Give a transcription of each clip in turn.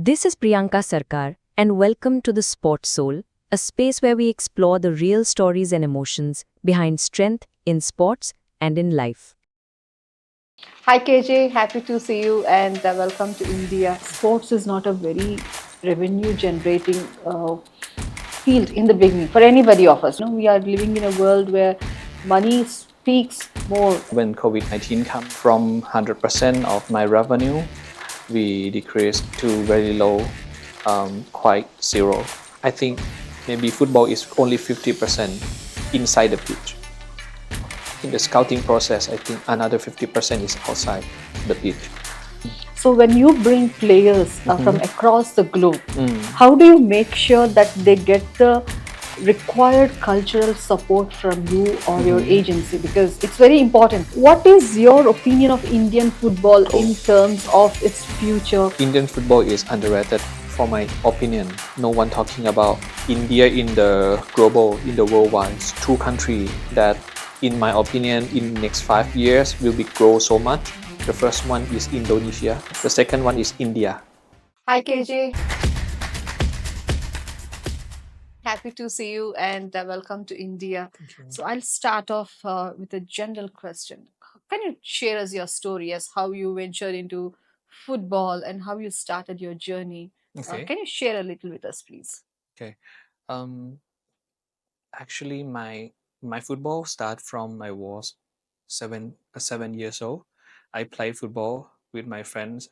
This is Priyanka Sarkar, and welcome to the Sport Soul, a space where we explore the real stories and emotions behind strength in sports and in life. Hi KJ, happy to see you and welcome to India. Sports is not a very revenue generating field in the beginning for anybody of us. We are living in a world where money speaks more. When COVID-19 came from 100% of my revenue, we decreased to very low, quite zero. I think maybe football is only 50% inside the pitch. In the scouting process, I think another 50% is outside the pitch. So when you bring players from across the globe, how do you make sure that they get the required cultural support from you or your agency? Because it's very important. What is your opinion of Indian football in terms of its future? Indian football is underrated, for my opinion. No one talking about India in the global, in the worldwide. It's two countries that, in my opinion, in next 5 years will be grow so much. The first one is Indonesia. The second one is India. Hi KJ, happy to see you and welcome to India. So I'll start off with a general question. Can you share us your story as how you ventured into football and how you started your journey? Okay. Can you share a little with us, please? Okay. Um, Actually, my football start from I was 7 years old. I play football with my friends.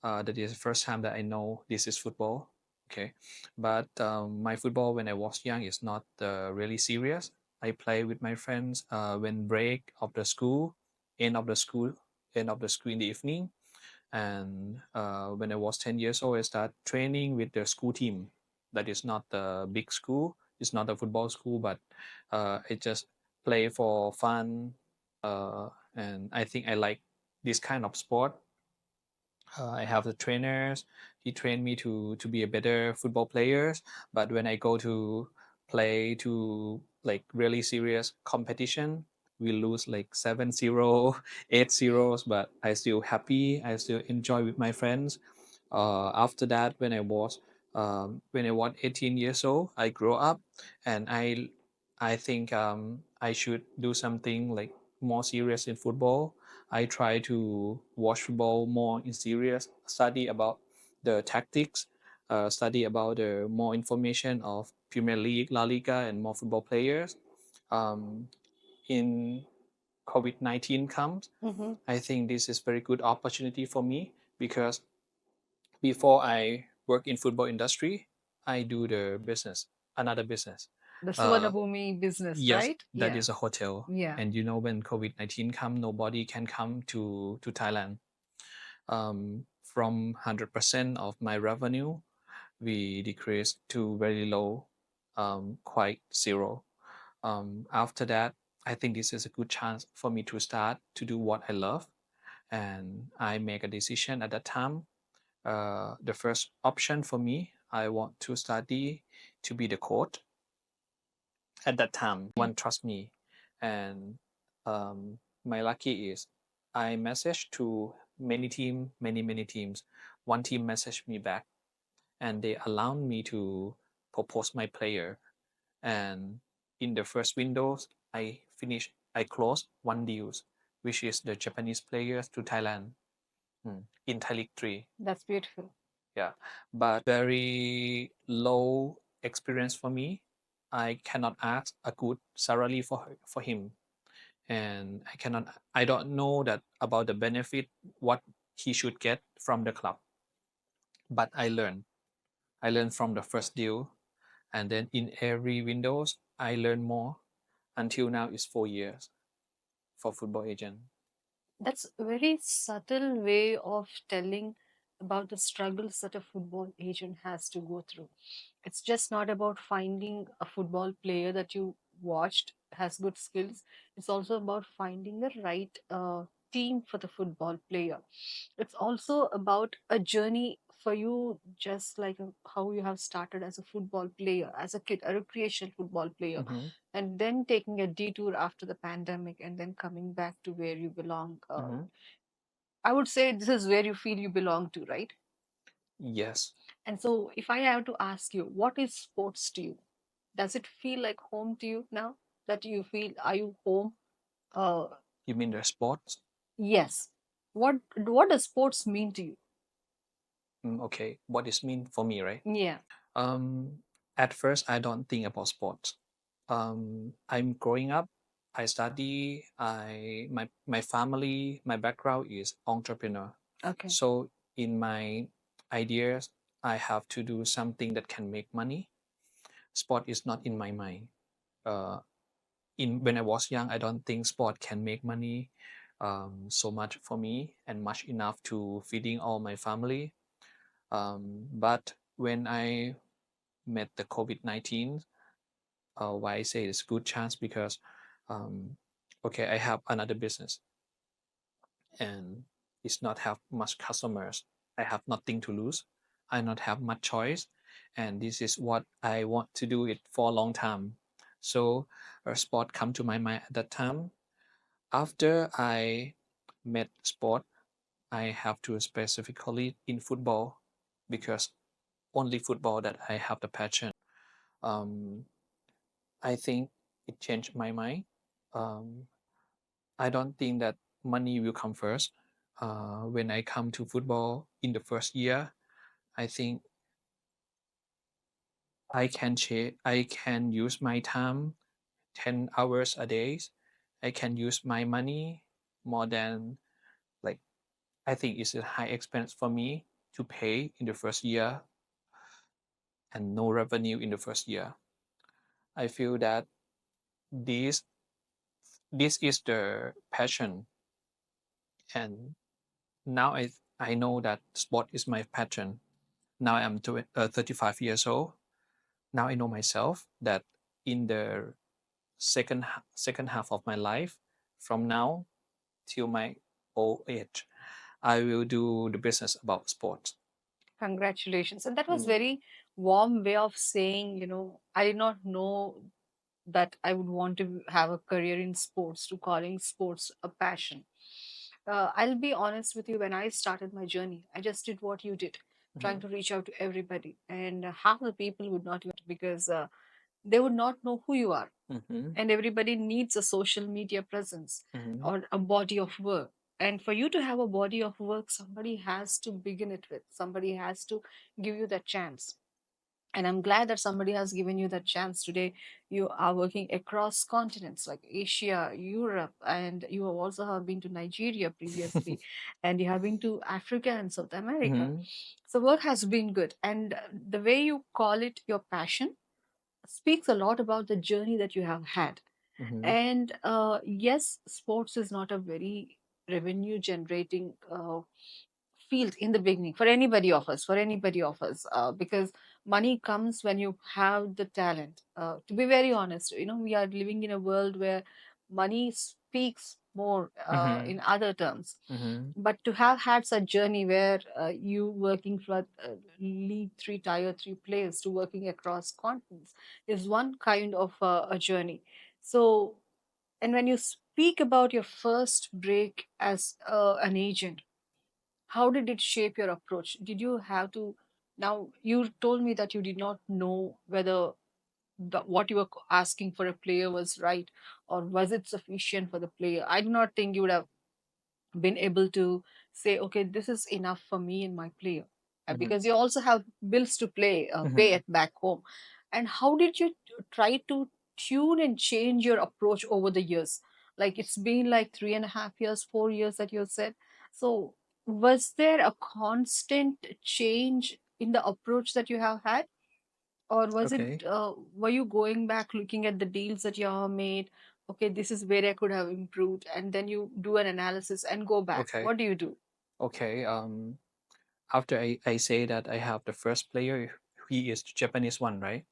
That is the first time that I know this is football. Okay, but my football when I was young is not really serious. I play with my friends when break of the school, end of the school, end of the school in the evening. And when I was 10 years old, I start training with the school team. That is not the big school. It's not a football school, but I just play for fun. And I think I like this kind of sport. I have the trainers. He trained me to be a better football player. But when I go to play to like really serious competition, we lose like 7-0, 8-0. But I still happy. I still enjoy with my friends. After that, when I was 18 years old, I grew up, and I think I should do something like more serious in football. I try to watch football more in serious, study about the tactics, study about the more information of Premier League, La Liga, and more football players. Um, in COVID-19 comes, Mm-hmm. I think this is very good opportunity for me because before I work in football industry, I do the business, another business. The Uh, Suvarnabhumi business, yes, right? that Yeah. is a hotel. Yeah. And when COVID-19 come, nobody can come to Thailand. From 100% of my revenue, we decreased to very low, quite zero. After that, I think this is a good chance for me to start to do what I love. And I make a decision at that time. The first option for me, I want to study to be the coach. At that time, no one trusts me, and my lucky is I messaged to many teams. One team messaged me back, and they allowed me to propose my player. And in the first windows, I closed one deal, which is the Japanese players to Thailand, in Thai League 3. That's beautiful. Yeah, but very low experience for me. I cannot ask a good salary for him, and I don't know that about the benefit what he should get from the club. But I learned from the first deal, and then in every windows I learn more until now is 4 years for football agent. That's a very subtle way of telling about the struggles that a football agent has to go through. It's just not about finding a football player that you watched has good skills. It's also about finding the right team for the football player. It's also about a journey for you, just like how you have started as a football player, as a kid, a recreational football player, Mhm, and then taking a detour after the pandemic and then coming back to where you belong. mhm. I would say this is where you feel you belong to, right? Yes. And so, if I have to ask you, what is sports to you? Does it feel like home to you now? That you feel, are you home? Uh, You mean the sports? yes. What does sports mean to you? Okay. What this mean for me, right? Yeah. Um, at first, I don't think about sports. I'm growing up. I study. My family, my background is entrepreneur. Okay. So in my ideas, I have to do something that can make money. Sport is not in my mind. Uh, in when I was young, I don't think sport can make money so much for me and much enough to feeding all my family. But when I met the COVID-19, why I say it's good chance because um, okay, I have another business and it's not have much customers. I have nothing to lose. I not have much choice, and this is what I want to do it for a long time. So a sport come to my mind at that time. After I met sport, I have to specifically in football because only football that I have the passion. Um, I think it changed my mind. Um, I don't think that money will come first. When I come to football in the first year, I think I can use my time 10 hours a day. I can use my money more than like I think it's a high expense for me to pay in the first year and no revenue in the first year. I feel that this this is the passion and now I know that sport is my passion. Now I'm 35 years old. Now I know myself that in the second half of my life, from now till my old age, I will do the business about sports. Congratulations. And that was Mm. very warm way of saying, I did not know that I would want to have a career in sports, to calling sports a passion. I'll be honest with you, when I started my journey, I just did what you did, trying Mhm. to reach out to everybody. And half the people would not even because they would not know who you are. Mhm. And everybody needs a social media presence Mhm. or a body of work. And for you to have a body of work, somebody has to begin it with, somebody has to give you that chance. And I'm glad that somebody has given you that chance today. You are working across continents like Asia, Europe, and you have also have been to Nigeria previously, and you have been to Africa and South America. Mhm. So work has been good, and the way you call it your passion speaks a lot about the journey that you have had. Mhm. And yes, sports is not a very revenue generating field in the beginning for anybody of us, because money comes when you have the talent. To be very honest, we are living in a world where money speaks more Mhm. in other terms. Mhm. But to have had such journey where you working for league 3 tier 3 players to working across continents is one kind of a journey. So, and when you speak about your first break as an agent, how did it shape your approach? Did you have to, now you told me that you did not know whether what you were asking for a player was right, or was it sufficient for the player? I do not think you would have been able to say, okay, this is enough for me and my player. Mhm. Because you also have bills to pay Mhm. at back home. And how did you try to tune and change your approach over the years? Like, it's been like 3.5 years, 4 years that you said. So was there a constant change in the approach that you have had, or was it Okay. were you going back looking at the deals that you have made? Okay, this is where I could have improved, and then you do an analysis and go back. Okay. What do you do? Okay. After I say that I have the first player, he is the Japanese one, right?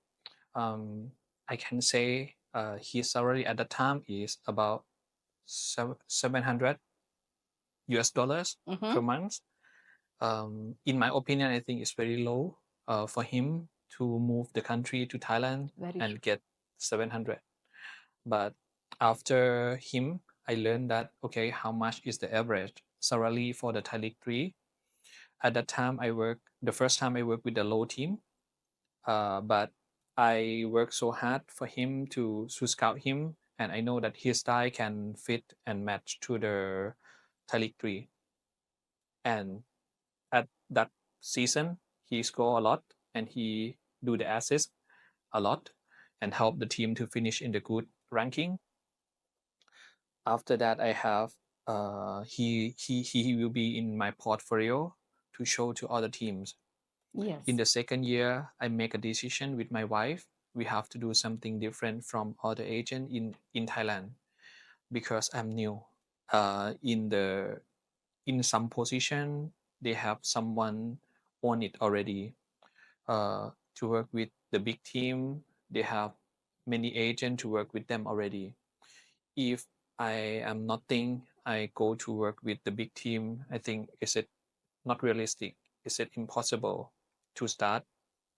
Um, I can say his salary at the time is about 700 US dollars Mm-hmm. per month. In my opinion, I think it's very low for him to move the country to Thailand Very true. and get 700. But after him, I learned that okay, how much is the average salary for the Thai League 3? At that time, I worked the first time I worked with the low team, but I worked so hard for him to scout him, and I know that his style can fit and match to the Thai League 3. And at that season, he scored a lot and he do the assist a lot and help the team to finish in the good ranking. After that, I have he will be in my portfolio to show to other teams. In Yes. the second year, I make a decision with my wife. We have to do something different from other agent in Thailand because I'm new. In the in some position, they have someone on it already. To work with the big team, they have many agents to work with them already. If I am nothing, I go to work with the big team. I think is it not realistic? Is it impossible to start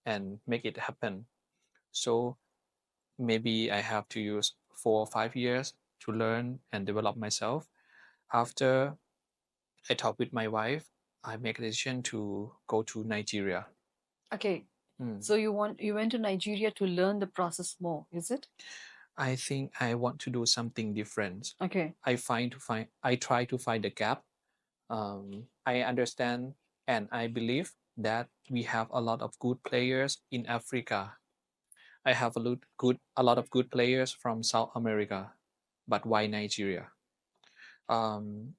and make it happen? So maybe I have to use 4 or 5 years to learn and develop myself. After I talk with my wife, I make a decision to go to Nigeria. Okay. Hmm. So you went to Nigeria to learn the process more, is it? I think I want to do something different. Okay. I try to find the gap. I understand and I believe that we have a lot of good players in Africa. I have a lot of good players from South America, but why Nigeria? Um,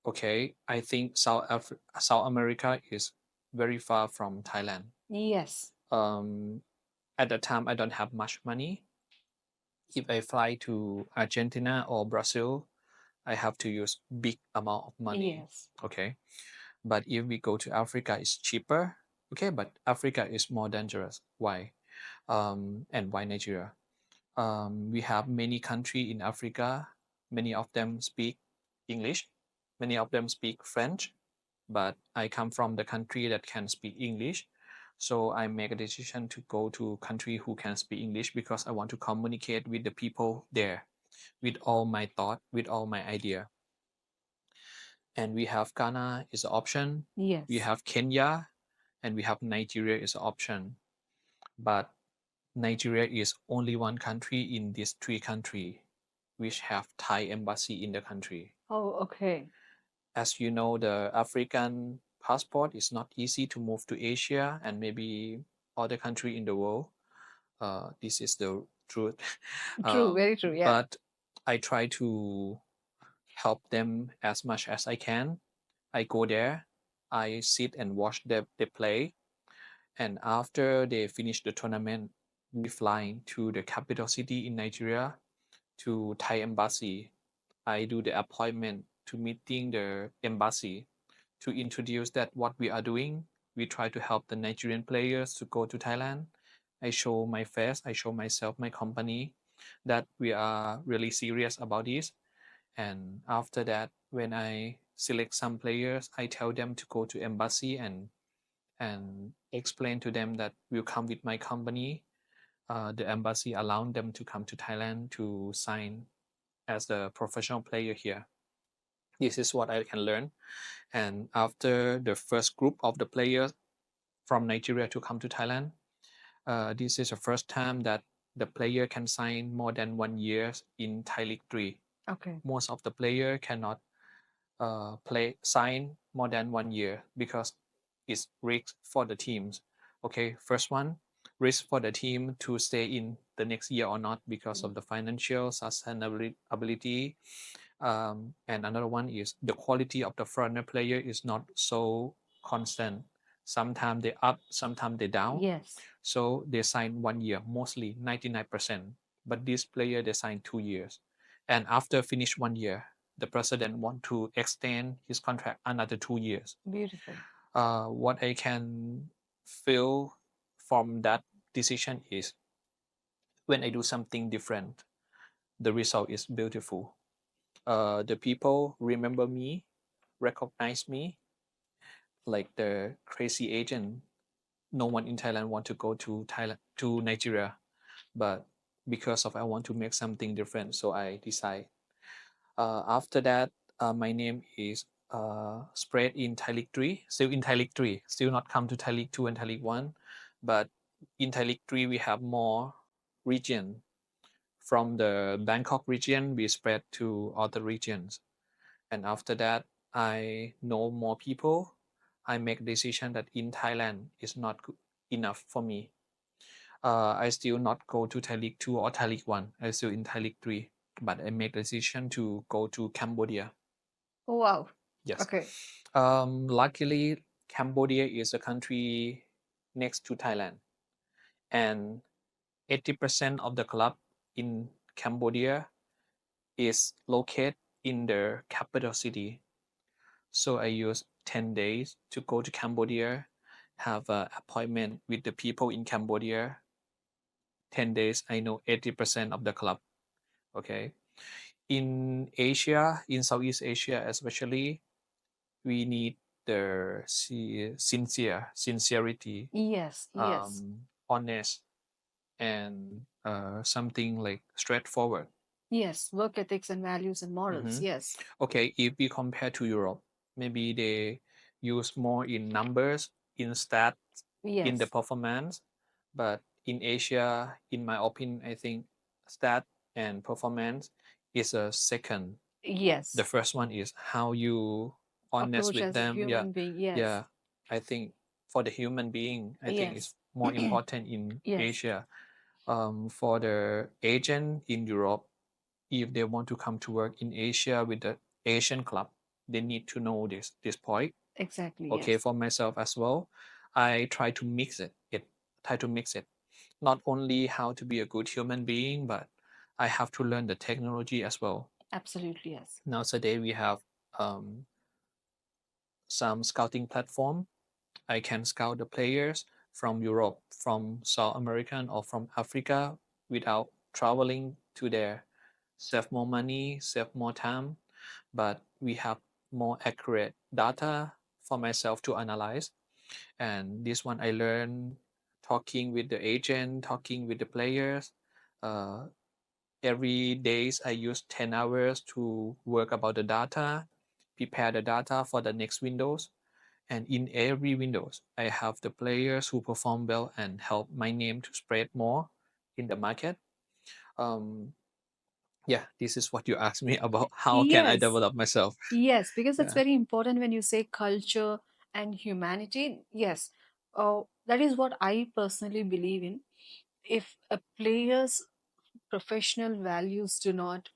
okay, I think South America is very far from Thailand. Yes. Um, at the time, I don't have much money. If I fly to Argentina or Brazil, I have to use big amount of money. Yes. Okay, but if we go to Africa, it's cheaper. Okay, but Africa is more dangerous. Why? And why Nigeria? We have many countries in Africa. Many of them speak English. Many of them speak French. But I come from the country that can speak English. So I make a decision to go to a country who can speak English because I want to communicate with the people there, with all my thought, with all my idea. And we have Ghana is an option. We Yes. have Kenya, and we have Nigeria is an option. But Nigeria is only one country in these three countries which have Thai embassy in the country. Oh, okay. As you know, the African passport is not easy to move to Asia and maybe other country in the world. This is the truth. True, very true. Yeah. But I try to help them as much as I can. I go there, I sit and watch them they play, and after they finish the tournament, we fly to the capital city in Nigeria to Thai embassy. I do the appointment to meeting the embassy to introduce that what we are doing. We try to help the Nigerian players to go to Thailand. I show my face, I show myself, my company, that we are really serious about this. And after that, when I select some players, I tell them to go to embassy and explain to them that we'll come with my company. The embassy allowed them to come to Thailand to sign as the professional player here. This is what I can learn. And after the first group of the players from Nigeria to come to Thailand, this is the first time that the player can sign more than 1 year in Thai League 3. Okay. Most of the player cannot play sign more than 1 year because it's risk for the teams. Okay, first one, risk for the team to stay in the next year or not because of the financial sustainability. And another one is the quality of the foreigner player is not so constant. Sometimes they up, sometimes they down. Yes. So they sign 1 year, mostly 99%. But this player they sign 2 years, and after finish 1 year, the president want to extend his contract another 2 years. Beautiful. What I can feel from that decision is when I do something different, the result is beautiful. The people remember me, recognize me, like the crazy agent. No one in Thailand want to go to Thailand to Nigeria, but because of I want to make something different, so I decide. After that, my name is spread in Thai League 3, still in Thai League 3, still not come to Thai League 2 and Thai League 1. But in Thai League 3, we have more region. From the Bangkok region, we spread to other regions. And after that, I know more people. I make decision that in Thailand is not enough for me. I still not go to Thai League 2 or Thai League 1. I still in Thai League 3. But I make decision to go to Cambodia. Oh, wow. Yes. Okay. Luckily, Cambodia is a country next to Thailand, and 80% of the club in Cambodia is located in the capital city. So I use 10 days to go to Cambodia, have an appointment with the people in Cambodia. 10 days, I know 80% of the club. Okay. In Asia, in Southeast Asia especially, we need the sincerity, Yes, yes, honest, and something like straightforward. yes. Work ethics and values and morals. Mhm. Yes, Okay, if we compare to Europe, maybe they use more in numbers, in stats, in the yes, performance. But in Asia, in my opinion, I think stat and performance is a second. The yes. first one is how you honest Approach with as a them. Yeah, human being. Yes, yeah. I think for the human being, I think it's yes, more important in yes. Asia. For the agent in Europe, if they want to come to work in Asia with the Asian club, they need to know this point. Exactly. Okay, Yes. for myself as well, I try to mix it. Try to mix it. Not only how to be a good human being, but I have to learn the technology as well. Absolutely. Yes. Now today we have um, some scouting platform. I can scout the players from Europe, from South American, or from Africa without traveling to there. Save more money, save more time, but we have more accurate data for myself to analyze. And this one I learned talking with the agent, talking with the players. Uh, every days I use 10 hours to work about the data, prepare the data for the next windows. And in every windows, I have the players who perform well and help my name to spread more in the market. Um, yeah, this is what you asked me about. How can I Yes. develop myself? Yes. Because it's Yeah. very important when you say culture and humanity. Yes. That is what I personally believe in. If a player's professional values do not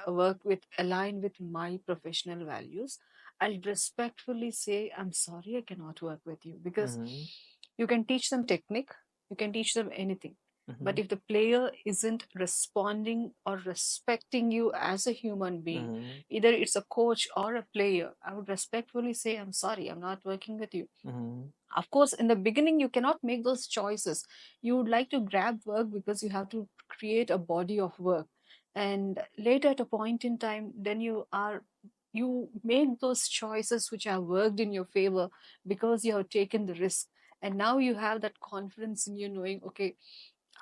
work with align with my professional values, I'll respectfully say, I'm sorry, I cannot work with you, because Mm-hmm. you can teach them technique, you can teach them anything, Mm-hmm. but if the player isn't responding or respecting you as a human being, Mm-hmm. either it's a coach or a player, I would respectfully say, I'm sorry, I'm not working with you. Mm-hmm. Of course, in the beginning you cannot make those choices. You would like to grab work because you have to create a body of work, and later at a point in time, then you make those choices which have worked in your favor because you have taken the risk, and now you have that confidence in you, knowing, okay,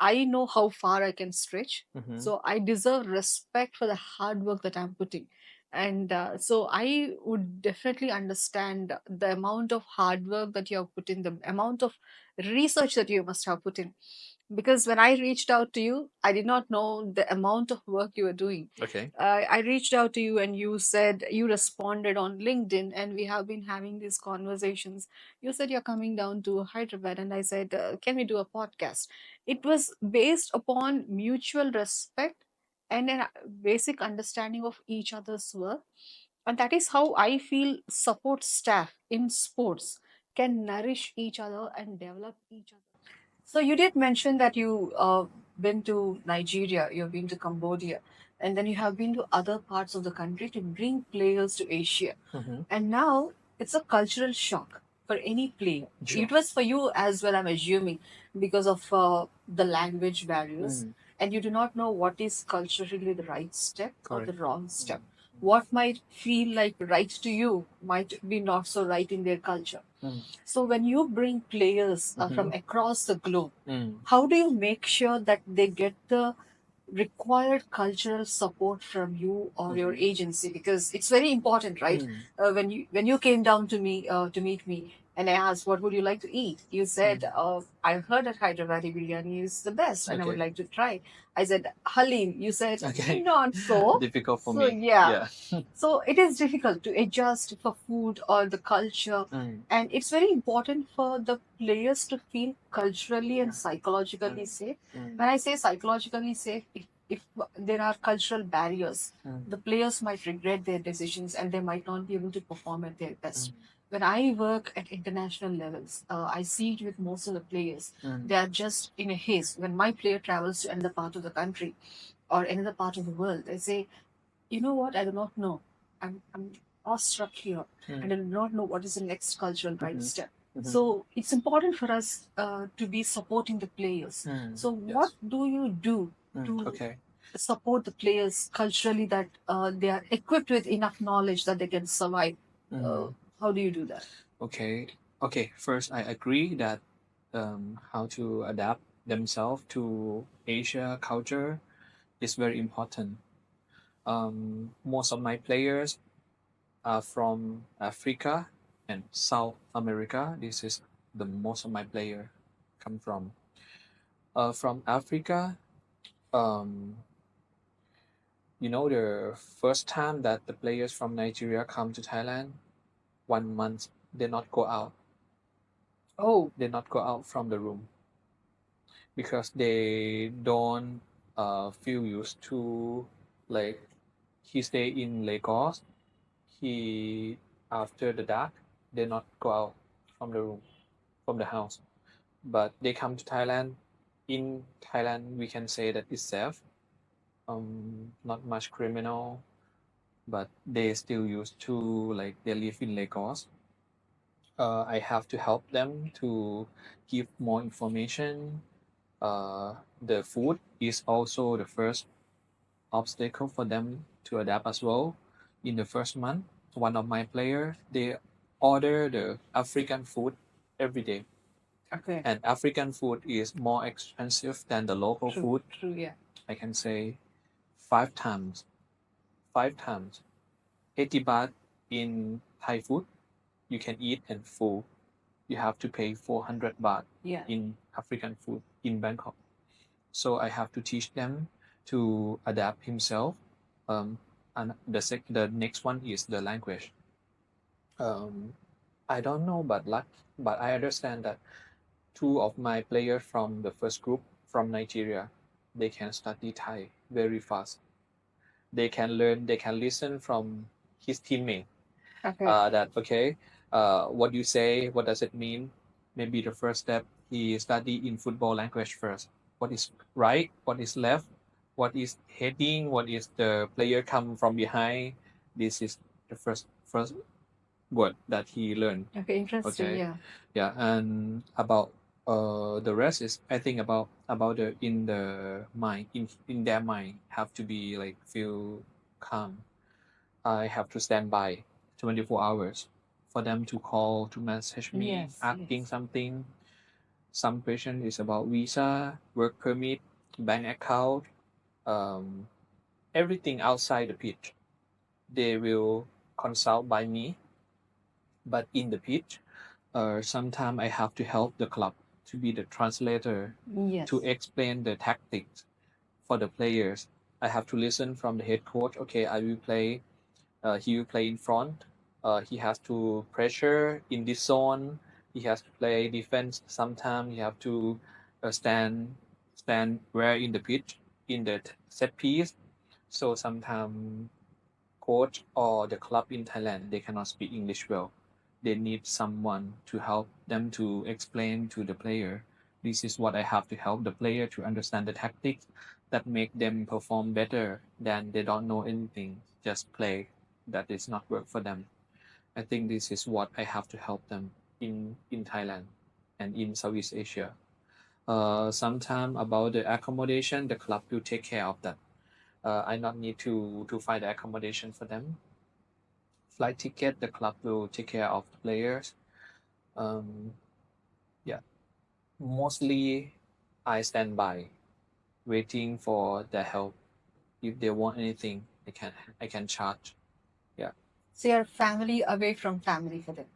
I know how far I can stretch. Mm-hmm. So I deserve respect for the hard work that I'm putting. And so I would definitely understand the amount of hard work that you have put in, the amount of research that you must have put in. Because when I reached out to you, I did not know the amount of work you were doing. Okay. I reached out to you and you said you responded on LinkedIn, and we have been having these conversations. You said you're coming down to Hyderabad, and I said, can we do a podcast? It was based upon mutual respect and a basic understanding of each other's work. And that is how I feel support staff in sports can nourish each other and develop each other. So you did mention that you been to Nigeria, you've been to Cambodia, and then you have been to other parts of the country to bring players to Asia. Mm-hmm. And now it's a cultural shock for any player. Sure. It was for you as well, I'm assuming, because of the language barriers, Mm. and you do not know what is culturally the right step or the Correct. wrong step. Mm. What might feel like right to you might be not so right in their culture. Mm. So when you bring players Mm-hmm. from across the globe, Mm. how do you make sure that they get the required cultural support from you or your Mhm. agency, because it's very important, right? Mm. When you came down to me to meet me, and I asked what would you like to eat, you said, Mm. I've heard that Hyderabadi biryani is the best and I would Okay. like to try. I said Halim, you said Okay. not so. Difficult for So me. yeah, Yeah. so it is difficult to adjust for food or the culture, Mm. and it's very important for the players to feel culturally and psychologically Mm. safe. Mm. When I say psychologically safe, if there are cultural barriers, Mm. the players might regret their decisions and they might not be able to perform at their best. Mm. When I work at international levels, I see it with most of the players. Mm. They are just in a haste. When my player travels to another part of the country or another part of the world, they say, you know what, I do not know. I'm awestruck here, and Mm. I do not know what is the next cultural right Mhm. step. Mhm. So it's important for us to be supporting the players. Mm. So what Yes. do you do to Okay. support the players culturally, that they are equipped with enough knowledge that they can survive? Uh, Mm. how do you do that? Okay. Okay. First, I agree that how to adapt themselves to Asia culture is very important. Most of my players are from Africa and South America. This is the most of my player come from. From Africa, um, the first time that the players from Nigeria come to Thailand, 1 month they not go out. Oh, They not go out from the room because they don't feel used to, like, he stay in Lagos. He after the dark they not go out from the room, from the house. But they come to Thailand. In Thailand, we can say that it's safe. Not much criminal, but they still used to, like, they live in Lagos. I have to help them to give more information. The food is also the first obstacle for them to adapt as well. In the first month, one of my players, they order the African food every day, okay. and African food is more expensive than the local True, food. true, yeah. I can say 5 times, 5 times. 80 baht in Thai food, you can eat and full. You have to pay 400 baht Yeah. in African food in Bangkok. So I have to teach them to adapt himself. And the next one is the language. Um, I don't know, but I understand that two of my players from the first group from Nigeria, they can study Thai very fast. They can learn, they can listen from his teammate. Okay. That okay, what you say, what does it mean? Maybe the first step, he study in football language first. What is right? What is left? What is heading? What is the player come from behind? This is the first word that he learned. Okay, interesting. Okay, Yeah. yeah, and about the rest is, I think, about the in the mind, in their mind have to be like feel calm. I have to stand by 24 hours for them to call, to message me Yes, asking yes. something. Some question is about visa, work permit, bank account, um, everything outside the pitch. They will consult by me, but in the pitch, sometimes I have to help the club to be the translator to Yes. explain the tactics for the players. I have to listen from the head coach. Okay, I will play. He will play in front. He has to pressure in this zone. He has to play defense. Sometimes he have to stand where in the pitch in the set piece. So sometimes coach or the club in Thailand, they cannot speak English well. They need someone to help them to explain to the player. This is what I have to help the player to understand the tactics that make them perform better than they don't know anything, just play. That is not work for them. I think this is what I have to help them in Thailand and in Southeast Asia. Sometime about the accommodation, the club will take care of that. I not need to find the accommodation for them. Flight ticket, the club will take care of the players. Yeah, mostly I stand by waiting for their help. If they want anything, I can charge. Yeah. So you're family away from family for them.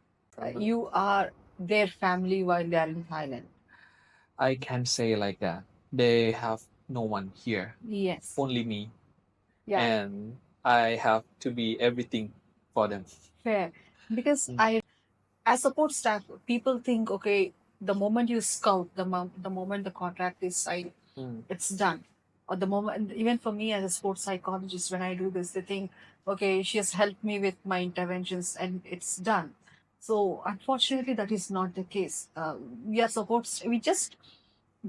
You are their family while they are in Thailand. I can say like that. They have no one here, Yes. only me, Yeah. and I have to be everything for them. Fair. Because Mm. as support staff, people think, okay, the moment you scout, the moment the contract is signed, Mm. it's done. Or the moment, even for me as a sports psychologist, when I do this, they think, okay, she has helped me with my interventions and it's done. So unfortunately, that is not the case. We are we just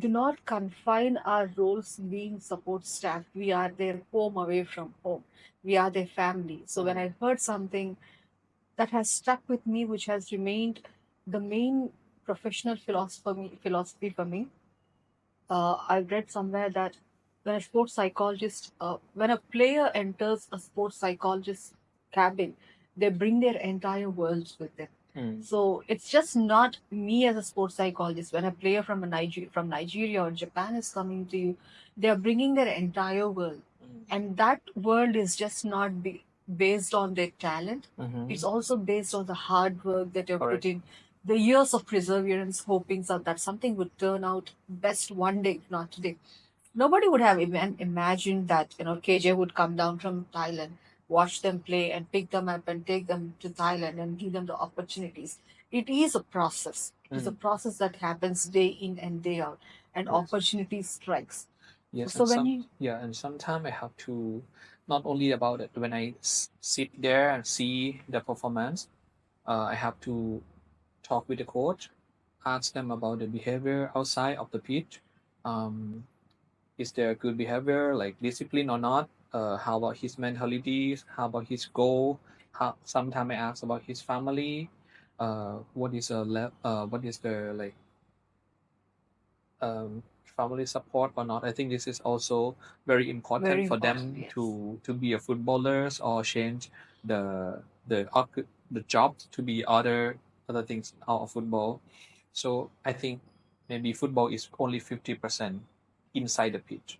do not confine our roles being support staff. We are their home away from home. We are their family. So when I heard something that has stuck with me, which has remained the main professional philosophy for me. I read somewhere that when a player enters a sports psychologist cabin, they bring their entire worlds with them. Mm. So it's just not me as a sports psychologist. When a player from Nigeria or Japan is coming to you, they are bringing their entire world, and that world is just not based on their talent. Mm-hmm. It's also based on the hard work that you're Correct. putting, the years of perseverance, hoping that something would turn out best one day, if not today. Nobody would have even imagined that KJ would come down from Thailand, watch them play, and pick them up and take them to Thailand and give them the opportunities. It is a process. It's a process that happens day in and day out, and Yes. opportunity strikes. Yes, So and when you and sometimes I have to not only about it when I sit there and see the performance, I have to talk with the coach, ask them about the behavior outside of the pitch. Um, is there good behavior like discipline or not? How about his mentality? How about his goal? How sometimes I ask about his family. What is the like family support or not? I think this is also very important very for important, them yes. to be a footballers or change the the job to be other things out of football. So I think maybe football is only 50% inside the pitch.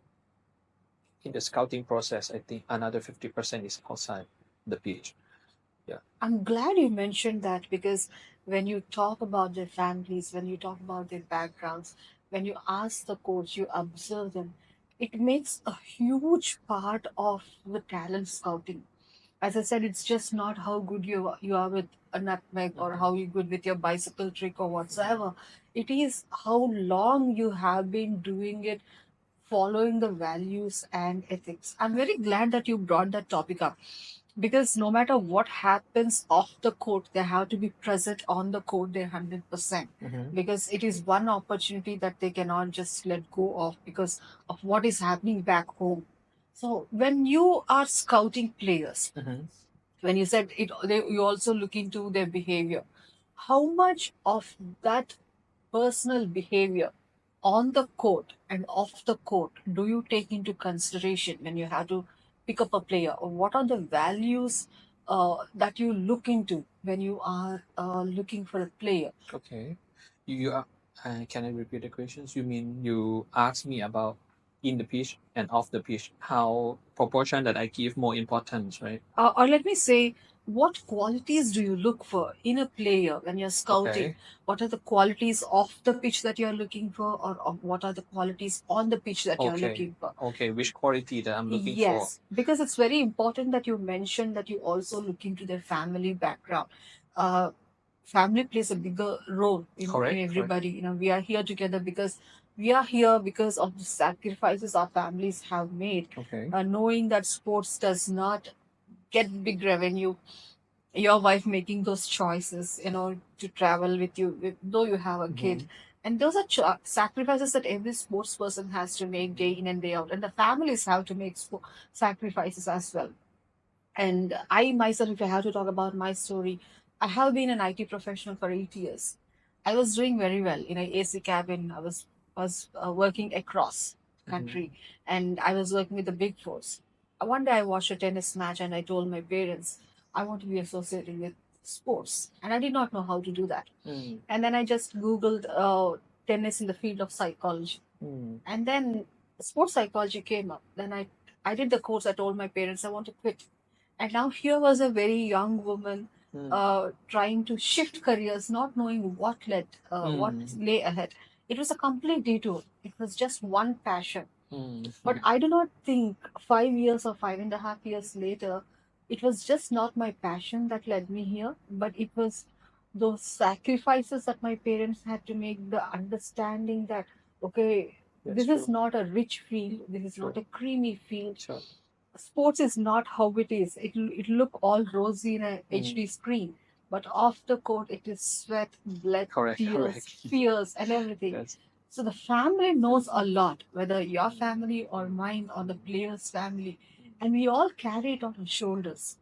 In the scouting process, I think another 50% is outside the pitch. Yeah. I'm glad you mentioned that, because when you talk about their families, when you talk about their backgrounds, when you ask the coach, you observe them, it makes a huge part of the talent scouting. As I said, it's just not how good you are with a nutmeg or how you good with your bicycle trick or whatsoever. It is how long you have been doing it, following the values and ethics. I'm very glad that you brought that topic up, because no matter what happens off the court, they have to be present on the court their 100%, Mm-hmm. because it is one opportunity that they cannot just let go of because of what is happening back home. So when you are scouting players, Mm-hmm. when you said you also look into their behavior, how much of that personal behavior on the court and off the court do you take into consideration when you have to pick up a player, or what are the values that you look into when you are looking for a player? Okay. You are, can I repeat the questions? You mean you asked me about in the pitch and off the pitch, how proportion that I give more importance, right? Or let me say, what qualities do you look for in a player when you're scouting? Okay. What are the qualities off the pitch that you're looking for, or what are the qualities on the pitch that you're Okay. looking for? Okay. Which quality that I'm looking for? Yes, because it's very important that you mention that you also look into their family background. Uh, Family plays a bigger role in Correct. Correct. everybody. We are here together because we are here because of the sacrifices our families have made. Okay. Knowing that sports does not get big revenue, your wife making those choices, to travel with you, though you have a kid. Mm-hmm. And those are sacrifices that every sports person has to make day in and day out. And the families have to make sacrifices as well. And I myself, if I have to talk about my story, I have been an IT professional for 8 years. I was doing very well in an AC cabin. I was working across Mm-hmm. country, and I was working with the big fours. One day I watched a tennis match, and I told my parents I want to be associated with sports, and I did not know how to do that. And then I just googled tennis in the field of psychology, Mm. and then sports psychology came up. Then I did the course. I told my parents I want to quit. And now here was a very young woman trying to shift careers, not knowing what lay ahead. It was a complete detour. It was just one passion. But I do not think 5 years or 5.5 years later, it was just not my passion that led me here, but it was those sacrifices that my parents had to make, the understanding that, okay, That's this is true. not a rich field, this is not True. a creamy field. Sure. Sports is not how it is. It look all rosy in a HD screen, but off the court it is sweat, blood, Correct. tears, Correct. fears, and everything. That's So the family knows a lot, whether your family or mine or the player's family, and we all carry it on our shoulders.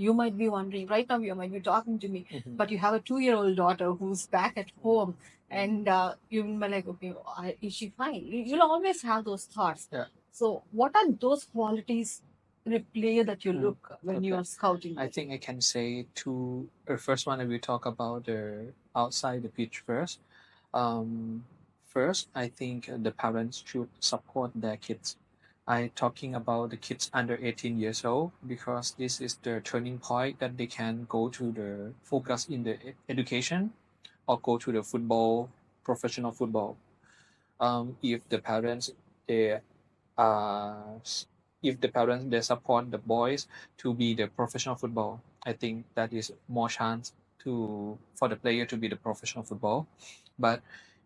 You might be wondering right now, you might be talking to me, but you have a 2-year-old daughter who's back at home, and you will be like, okay, is she fine? You'll always have those thoughts. Yeah. So, what are those qualities in a player that you look when you Okay. are scouting I them? think I can say two. First one, I will talk about the outside the pitch first. First, I think the parents should support their kids. I talking about the kids under 18 years old because this is the turning point that they can go to the focus in the education or go to the football, professional football. If the parents they uh, if the parents they support the boys to be the professional football, I think that is more chance to for the player to be the professional football. But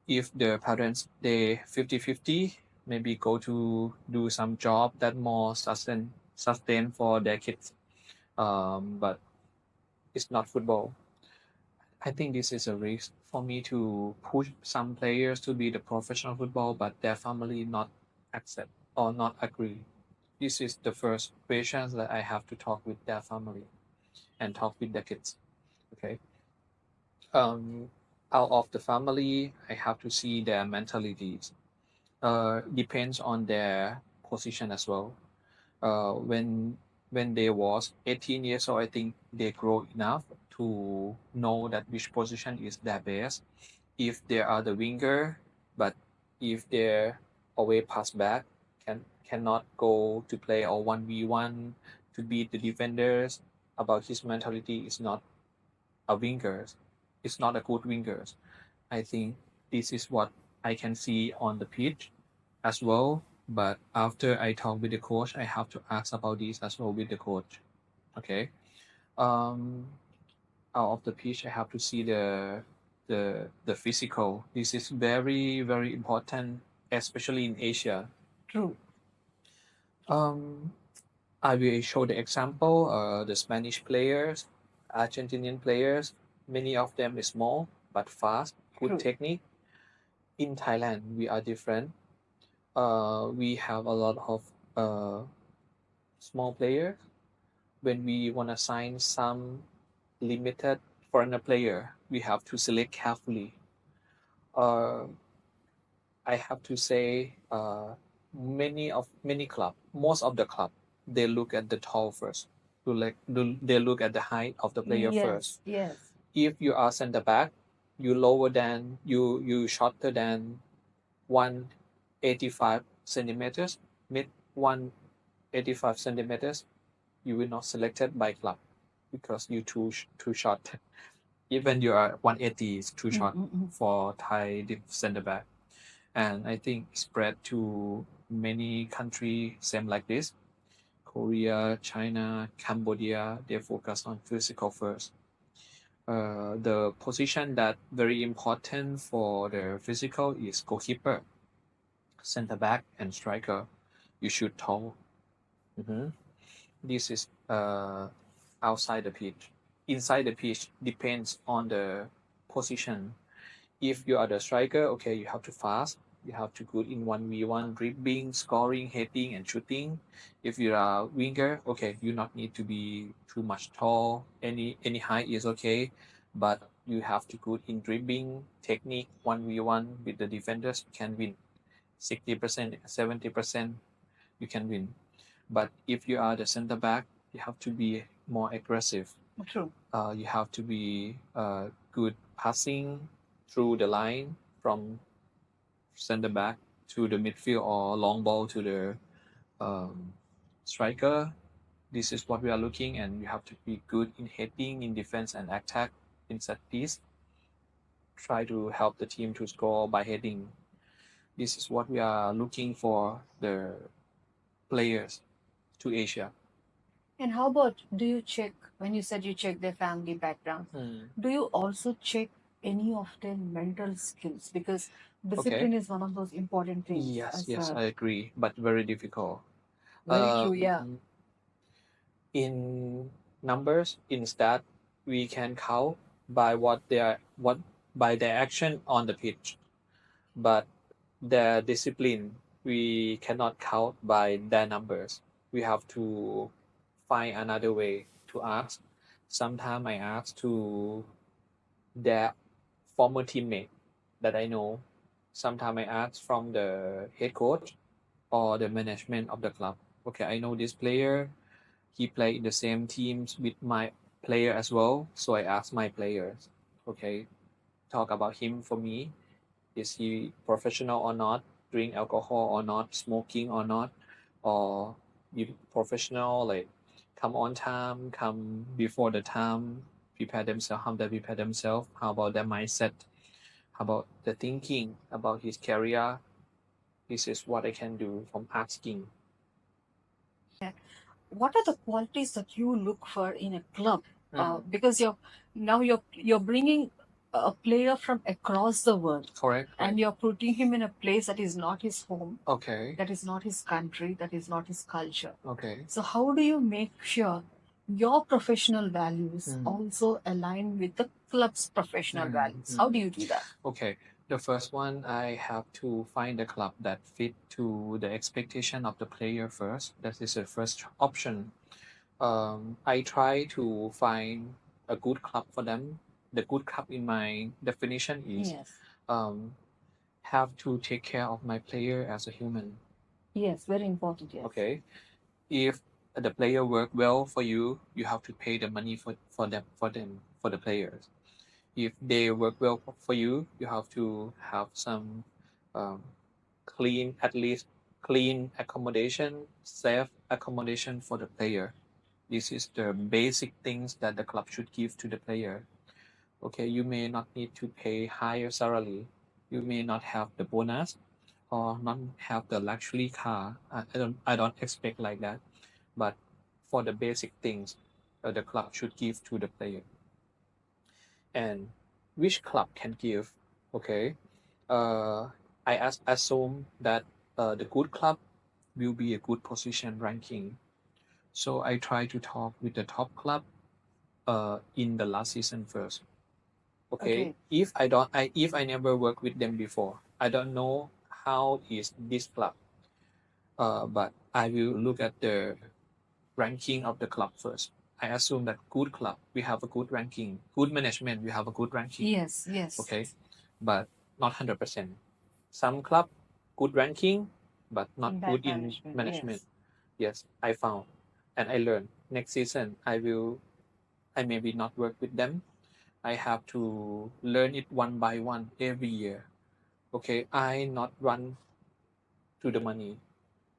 if the parents they 50-50, maybe go to do some job that more sustain for their kids, but it's not football. I think this is a risk for me to push some players to be the professional football, but their family not accept or not agree. This is the first questions that I have to talk with their family and talk with the kids. Okay. Out of the family, I have to see their mentalities. Depends on their position as well. When they was 18 years old, I think they grow enough to know that which position is their best. If they are the winger, but if they're away pass back, cannot go to play or 1v1 to beat the defenders. About his mentality is not a winger. It's not a good winger. I think this is what I can see on the pitch as well. But after I talk with the coach, I have to ask about this as well with the coach. Okay. Um, Out of the pitch, I have to see the physical. This is very important, especially in Asia. True. Um, I will show the example. The Spanish players, Argentinian players, many of them is small but fast, good True. technique. In Thailand, we are different. We have a lot of small players. When we want to sign some limited foreigner player, we have to select carefully. Uh, I have to say, many club, most of the club, they look at the tall first. They look at the height of the player first. Yes. If you are center back, you lower than you shorter than 185 centimeters, mid 185 centimeters, you will not selected by club because you too short. Even you are 180 is too short for Thai center back. And I think spread to many countries same like this. Korea, China, Cambodia, they focus on physical first. The position that very important for the physical is goalkeeper, center back, and striker. You shoot tall. Mhm. This is outside the pitch. Inside the pitch depends on the position. If you are the striker, okay, you have to fast. You have to good in 1v1, dribbling, scoring, heading, and shooting. If you are winger, okay, you not need to be too much tall. Any height is okay, but you have to good in dribbling, technique, 1v1 with the defenders, you can win. 60%, 70%, you can win. But if you are the center back, you have to be more aggressive. True. You have to be good passing through the line from center back to the midfield or long ball to the um, striker. This is what we are looking, and you have to be good in heading, in defense, and attack in set piece. Try to help the team to score by heading. This is what we are looking for the players to Asia. And how about, do you check, when you said you check their family background, do you also check any of their mental skills? Because Okay. discipline is one of those important things Yes, as yes, well. I agree, but very difficult. Very true, yeah. In numbers, in stat, we can count by what by their action on the pitch, but their discipline we cannot count by their numbers. We have to find another way to ask. Sometimes I ask to their former teammate that I know. Sometimes I ask from the head coach or the management of the club. Okay, I know this player. He played in the same teams with my player as well. So I ask my players, okay, talk about him for me. Is he professional or not? Drink alcohol or not? Smoking or not? Or you professional, like come on time, come before the time, prepare themselves, how they prepare themselves, how about their mindset, how about the thinking about his career. This is what I can do from asking. What are the qualities that you look for in a club? Mm. Because you're bringing a player from across the world, Correct, and correct. you're putting him in a place that is not his home, Okay, that is not his country, that is not his culture. okay. So how do you make sure your professional values Mm. also align with the club's professional values? How do you do that? Okay, the first one I have to find a club that fit to the expectation of the player first. That is the first option. I try to find a good club for them. The good club in my definition is Yes. um, have to take care of my player as a human. Yes, very important. Yes. Okay, if the player work well for you, you have to pay the money for the players. If they work well for you, you have to have some um, clean, at least clean accommodation, safe accommodation for the player. This is the basic things that the club should give to the player. Okay, you may not need to pay higher salary. You may not have the bonus or not have the luxury car. I don't expect like that. But for the basic things, the club should give to the player. And which club can give? Okay, uh, assume that the good club will be a good position ranking. So I try to talk with the top club in the last season first. Okay, Okay. if I never worked with them before, I don't know how is this club. But I will look at the ranking of the club first. I assume that good club we have a good ranking, good management we have a good ranking. Yes. Yes. Okay, but not 100%. Some club good ranking, but not In good bad in management. management. Yes. Yes, I found, and I learned. Next season, I maybe not work with them. I have to learn it one by one every year. Okay, I not run to the money,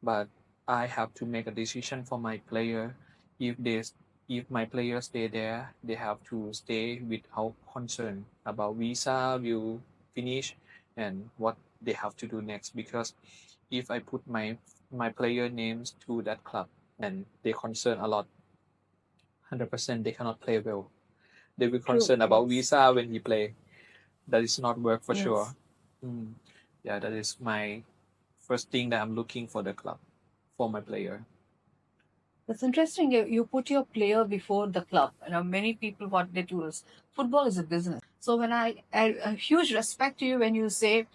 but I have to make a decision for my player. If they, if my players stay there, they have to stay without concern about visa will finish and what they have to do next. Because if I put my player names to that club and they concern a lot, 100% they cannot play well. They will True. concern about Yes. visa when he play. That is not work for sure. Yes. Yeah, that is my first thing that I'm looking for the club for my player. That's interesting. You put your player before the club. Many people, what they do is, football is a business. So when I a huge respect to you when you say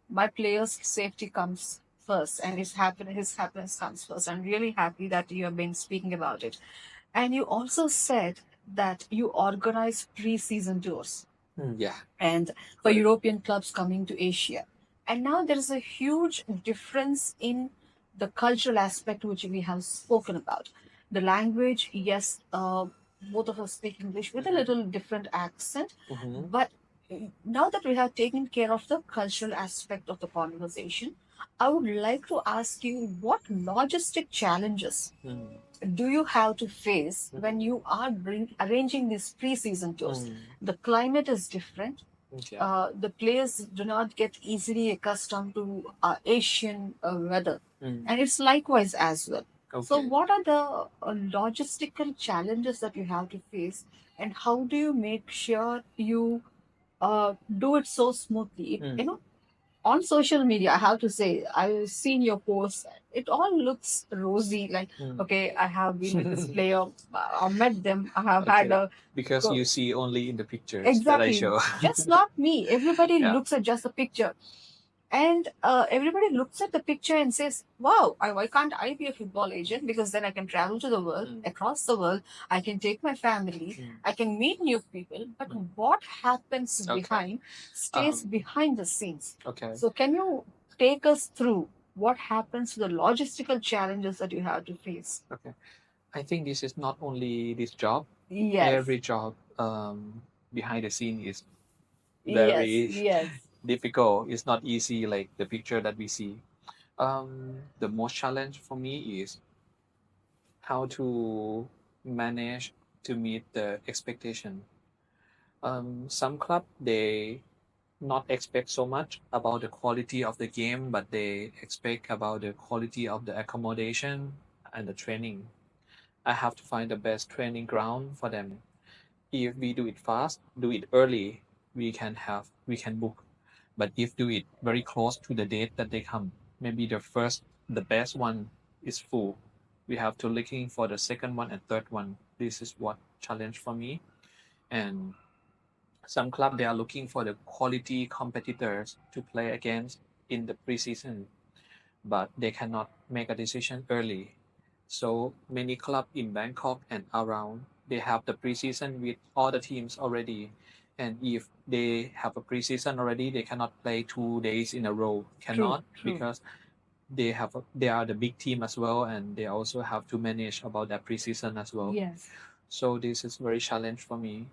my player's safety comes first and his happiness comes first. I'm really happy that you have been speaking about it. And you also said that you organize pre-season tours Yeah, and for European clubs coming to Asia. And now there is a huge difference in the cultural aspect which we have spoken about. The language, yes, both of us speak English with a little different accent, Mm-hmm. but now that we have taken care of the cultural aspect of the conversation, I would like to ask you, what logistic challenges do you have to face when you are arranging these pre-season tours? The climate is different. Okay. The players do not get easily accustomed to Asian weather, and it's likewise as well. So, Okay. what are the logistical challenges that you have to face, and how do you make sure you do it so smoothly? You know, on social media, I have to say, I've seen your posts. It all looks rosy. Like, okay, I have been with this player, I met them, I have had Okay. a Because go. you see only in the pictures that I Exactly. show. Just not me. Everybody Yeah. looks at just the picture. And everybody looks at the picture and says, wow, why can't I be a football agent? Because then I can travel to the world, across the world. I can take my family. I can meet new people. But what happens Okay. behind stays behind the scenes. Okay. So, can you take us through what happens to the logistical challenges that you have to face? Okay. I think this is not only this job. Yes. Every job behind the scene is Yes. very Yes. difficult. It's not easy like the picture that we see. The most challenge for me is how to manage to meet the expectation. Some club they not expect so much about the quality of the game, but they expect about the quality of the accommodation and the training. I have to find the best training ground for them. If we do it fast, do it early, we can book. But if do it very close to the date that they come, maybe the best one is full. We have to looking for the second one and third one. This is what challenge for me. And some club they are looking for the quality competitors to play against in the preseason, but they cannot make a decision early. So many clubs in Bangkok and around they have the preseason with all the teams already. And if they have a preseason already, they cannot play 2 days in a row. Cannot True. because they are the big team as well, and they also have to manage about that preseason as well. Yes. So this is very challenge for me.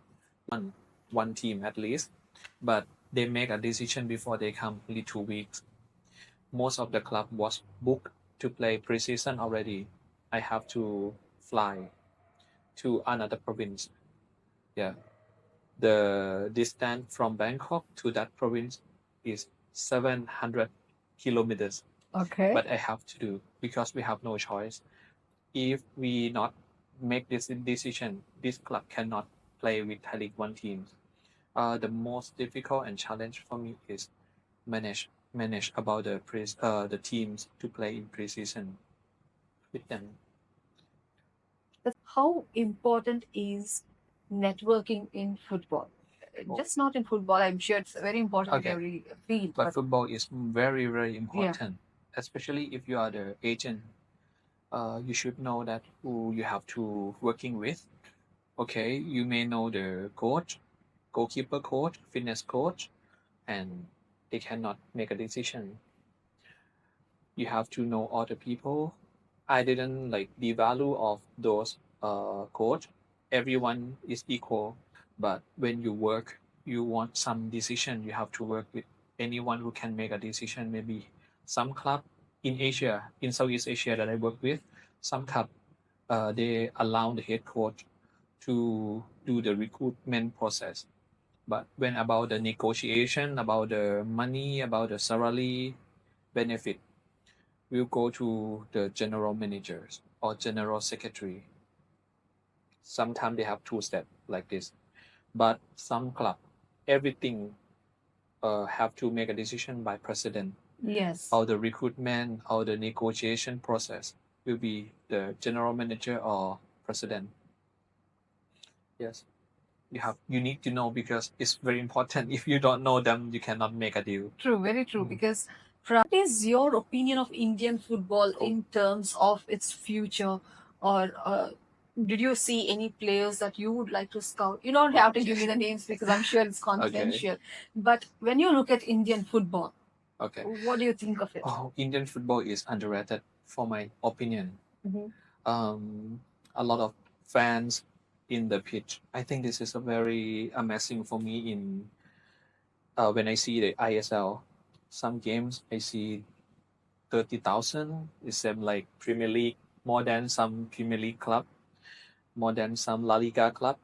One team at least, but they make a decision before they come only 2 weeks. Most of the club was booked to play preseason already. I have to fly to another province. Yeah, the distance from Bangkok to that province is 700 kilometers. Okay. But I have to do because we have no choice. If we not make this decision, this club cannot play with Thai League One teams. The most difficult and challenge for me is manage about the teams to play in preseason with them. How important is networking in football? Just not in football, I'm sure it's very important in Okay. every field. But football is very important, especially if you are the agent. You should know that who you have to working with. Okay, you may know the coach, goalkeeper coach, fitness coach, and they cannot make a decision. You have to know other people. I didn't like the value of those coach. Everyone is equal, but when you work, you want some decision. You have to work with anyone who can make a decision. Maybe some club in Asia, in Southeast Asia that I work with, some club they allow the head coach to do the recruitment process. But when about the negotiation, about the money, about the salary, benefit, will go to the general managers or general secretary. Sometimes they have two steps like this, but some club, everything have to make a decision by president. Yes. Or the recruitment or the negotiation process will be the general manager or president. Yes, you need to know because it's very important. If you don't know them, you cannot make a deal. True, very true. Because what is your opinion of Indian football in terms of its future, or did you see any players that you would like to scout? You don't have to give me the names because I'm sure it's confidential. But when you look at Indian football, Okay. what do you think of it? Oh, Indian football is underrated for my opinion. Mhm. A lot of fans in the pitch. I think this is a very amazing for me in When I see the ISL, some games I see 30,000. It seems like Premier League more than some Premier League club, more than some La Liga club.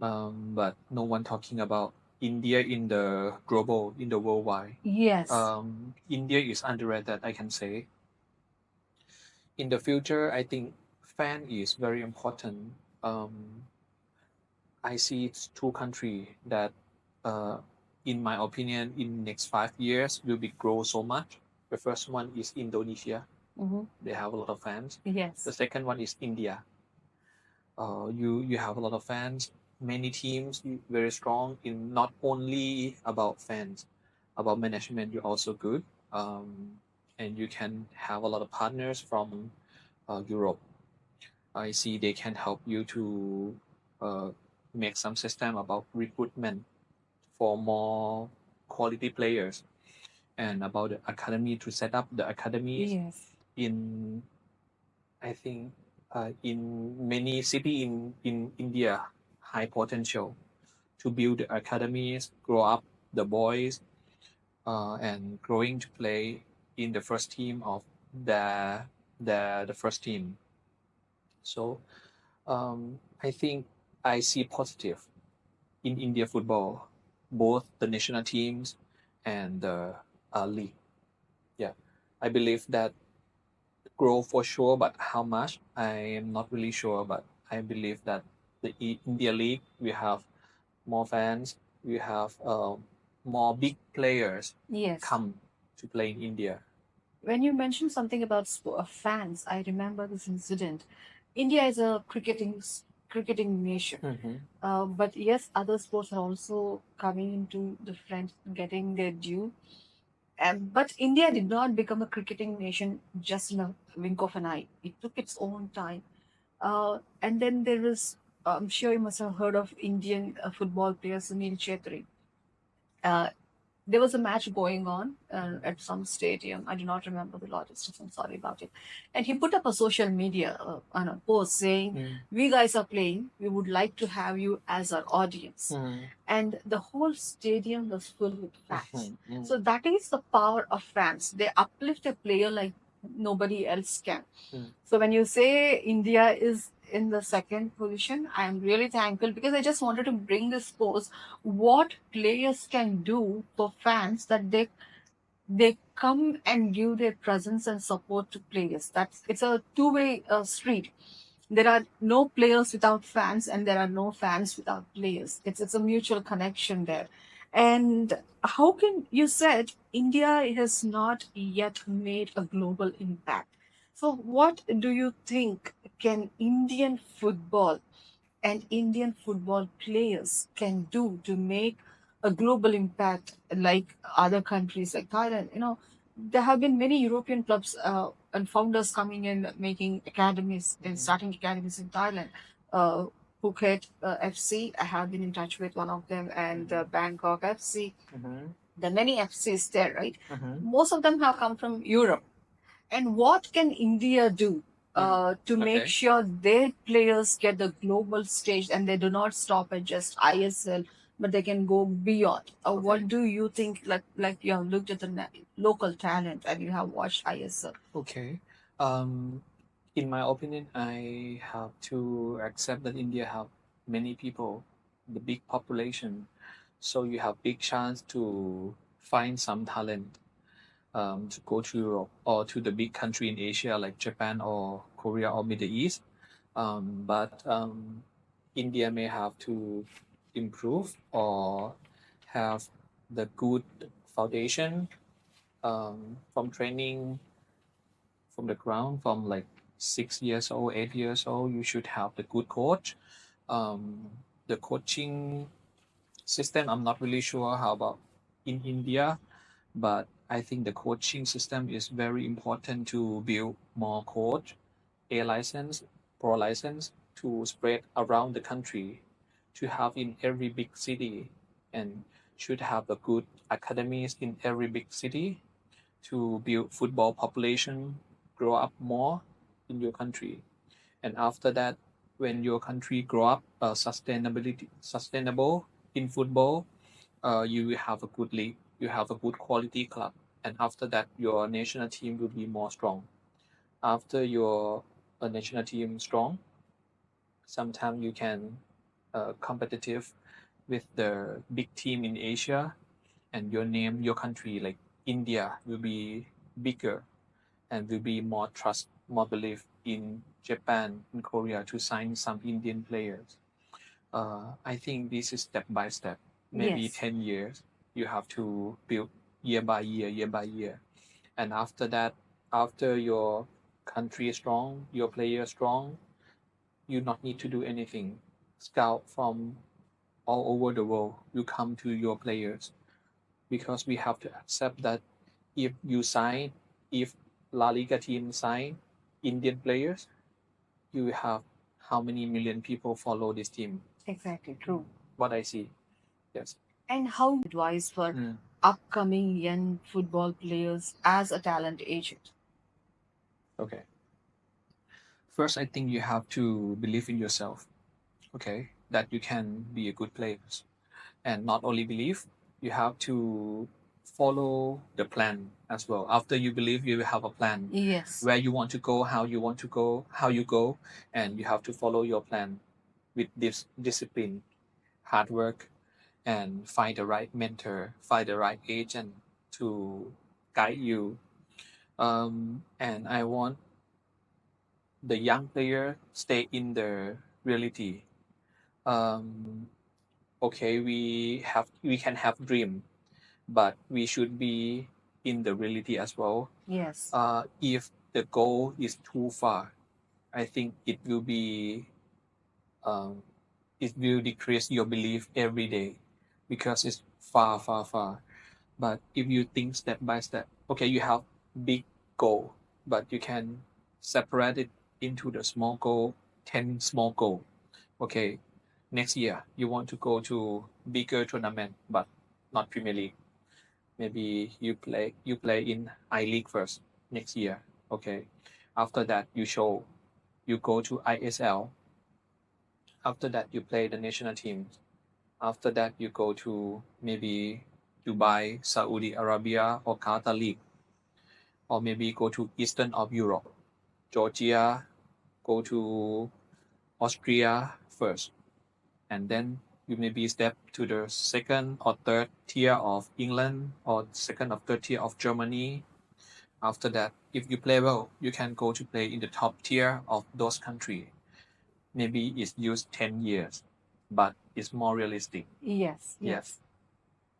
But no one talking about India in the global, in the worldwide. Yes. India is underrated, I can say. In the future, I think fan is very important. I see it's two countries that, uh, in my opinion, in next 5 years will be grow so much. The first one is Indonesia. Mm-hmm. They have a lot of fans. Yes. The second one is India. You have a lot of fans. Many teams very strong in not only about fans, about management. You're also good, and you can have a lot of partners from Europe. I see they can help you to uh, make some system about recruitment for more quality players and about the academy to set up the academies Yes. in, I think, in many city in India, high potential to build the academies, grow up the boys, and growing to play in the first team of the the first team. So I think I see positive in India football, both the national teams and the league. Yeah, I believe that grow for sure, but how much I am not really sure. But I believe that the India league we have more fans, we have more big players Yes. come to play in India. When you mentioned something about fans, I remember this incident. India is a cricketing nation, but yes, other sports are also coming into the front, getting their due. But India did not become a cricketing nation just in a wink of an eye. It took its own time. And then there is, I'm sure you must have heard of Indian football player Sunil Chetri. Uh, there was a match going on at some stadium. I do not remember the logistics. I'm sorry about it. And he put up a social media on a post saying, "We guys are playing. We would like to have you as our audience." And the whole stadium was filled with fans. So that is the power of fans. They uplift a player like nobody else can. So when you say India is in the second position, I am really thankful because I just wanted to bring this post what players can do for fans that they come and give their presence and support to players. That's it's a two-way street. There are no players without fans, and there are no fans without players. It's a mutual connection there. And how can you said India has not yet made a global impact? So, what do you think can Indian football and Indian football players can do to make a global impact like other countries like Thailand? There have been many European clubs and founders coming in, making academies and starting academies in Thailand. Uh, Phuket FC, I have been in touch with one of them, and Bangkok FC. There are many FCs there, right? Most of them have come from Europe. And what can India do to make Okay. sure their players get the global stage and they do not stop at just ISL, but they can go beyond? What do you think? Like you have looked at the local talent and you have watched ISL. Okay. Um, in my opinion, I have to accept that India have many people, the big population, so you have big chance to find some talent, to go to Europe or to the big country in Asia like Japan or Korea or Middle East. But India may have to improve or have the good foundation, from training from the ground from like 6 years old, 8 years old. You should have the good coach. The coaching system, I'm not really sure how about in India, but I think the coaching system is very important to build more coach, A license, pro license to spread around the country, to have in every big city, and should have a good academies in every big city to build football population, grow up more in your country. And after that, when your country grow up sustainable in football, you will have a good league, you have a good quality club, and after that, your national team will be more strong. After your national team strong, sometimes you can competitive with the big team in Asia, and your name, your country, like India, will be bigger and will be more trust, more belief in Japan, in Korea to sign some Indian players. I think this is step by step. Maybe Yes. 10 years, you have to build year by year, year by year. And after that, after your country is strong, your player is strong, you not need to do anything. Scout from all over the world will come to your players because we have to accept that if you sign, if La Liga team sign Indian players, you have how many million people follow this team? Exactly, true. What I see, yes. And how advice for upcoming young football players as a talent agent? Okay. First, I think you have to believe in yourself. Okay, that you can be a good player, and not only believe, you have to follow the plan as well. After you believe, you will have a plan Yes. where you want to go, how you want to go, how you go, and you have to follow your plan with this discipline, hard work, and find the right mentor, find the right agent to guide you. And I want the young player stay in the reality. Um, okay, we can have dream, but we should be in the reality as well. Yes. If the goal is too far, I think um, it will decrease your belief every day because it's far, far, far. But if you think step by step, okay, you have big goal, but you can separate it into the small goal, 10 small goal. Okay, next year you want to go to bigger tournament, but not Premier League. Maybe you play in I League first next year. Okay, after that you go to ISL. After that you play the national team. After that you go to maybe Dubai, Saudi Arabia, or Qatar League, or maybe go to Eastern of Europe, Georgia, go to Austria first, and then you maybe step to the second or third tier of England or second or third tier of Germany. After that, if you play well, you can go to play in the top tier of those countries. Maybe it's used 10 years, but it's more realistic. Yes. Yes,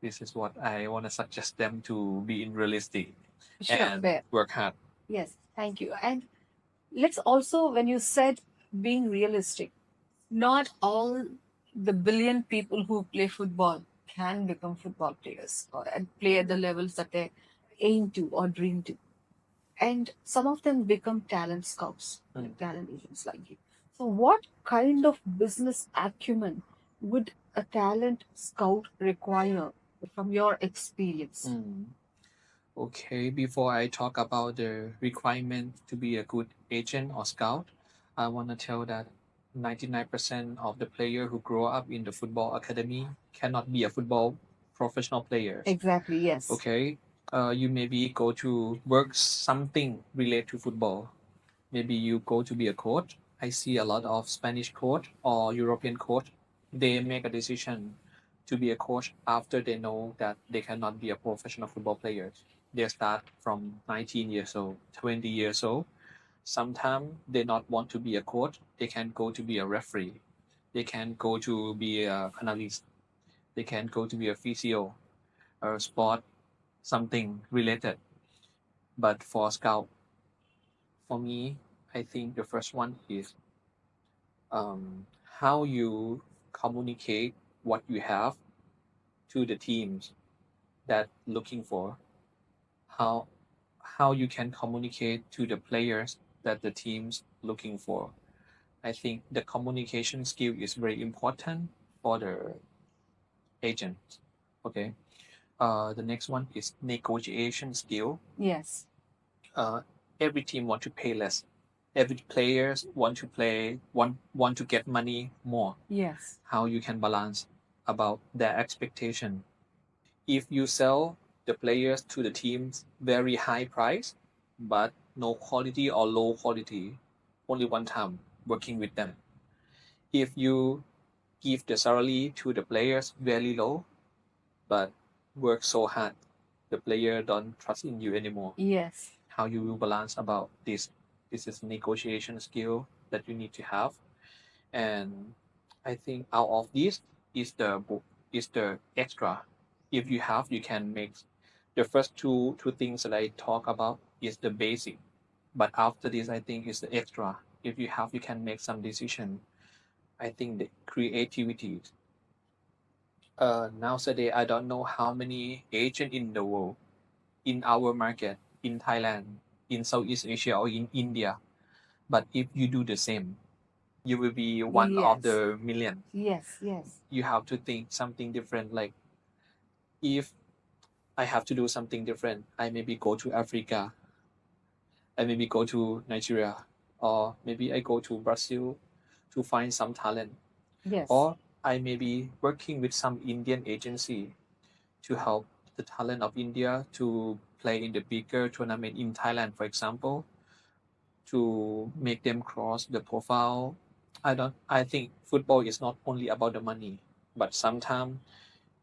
this is what I want to suggest them to be in realistic Sure. and Fair. work hard. Yes. Thank you. And let's also, when you said being realistic, not all the billion people who play football can become football players and play at the levels that they aim to or dream to. And some of them become talent scouts, like talent agents like you. So, what kind of business acumen would a talent scout require from your experience? Okay, before I talk about the requirement to be a good agent or scout, I want to tell that 99% of the player who grow up in the football academy cannot be a football professional players. Exactly, yes. Okay, you maybe go to work something related to football. Maybe you go to be a coach. I see a lot of Spanish coach or European coach. They make a decision to be a coach after they know that they cannot be a professional football player. They start from 19 years old, 20 years old. Sometimes they not want to be a coach. They can go to be a referee. They can go to be a analyst. They can go to be a physio or sport, something related. But for scout, for me, I think the first one is how you communicate what you have to the teams that looking for, how how you can communicate to the players that the teams looking for. I think the communication skill is very important for the agent. Okay. The next one is negotiation skill. Yes. uh, every team want to pay less. Every players want to play want to get money more. Yes. How you can balance about their expectation If you sell the players to the teams very high price, but no quality or low quality, only one time working with them. If you give the salary to the players very low, but work so hard, the player don't trust in you anymore. Yes. How you will balance about this? This is negotiation skill that you need to have, and I think out of this is the extra. If you have, you can make the first two things that I talk about is the basic, but after this, I think is the extra. If you have, you can make some decision. I think the creativity. Nowadays, I don't know how many agent in the world, in our market, in Thailand, in Southeast Asia, or in India. But if you do the same, you will be one of Yes. the million. Yes. Yes. You have to think something different. Like if I have to do something different, I maybe go to Africa, I maybe go to Nigeria, or maybe I go to Brazil to find some talent, Yes. or I may be working with some Indian agency to help the talent of India to play in the bigger tournament in Thailand, for example, to make them cross the profile. I think football is not only about the money, but sometimes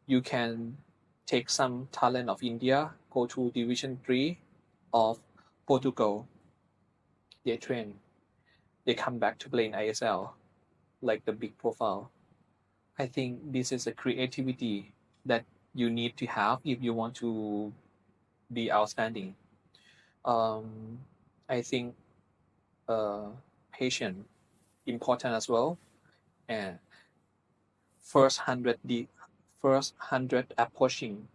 you can take some talent of India, go to Division 3 of Portugal, they train, they come back to play in ISL, like the big profile. I think this is a creativity that you need to have if you want to be outstanding. Um, I think uh, patient important as well. And first 100 the first 100 approaching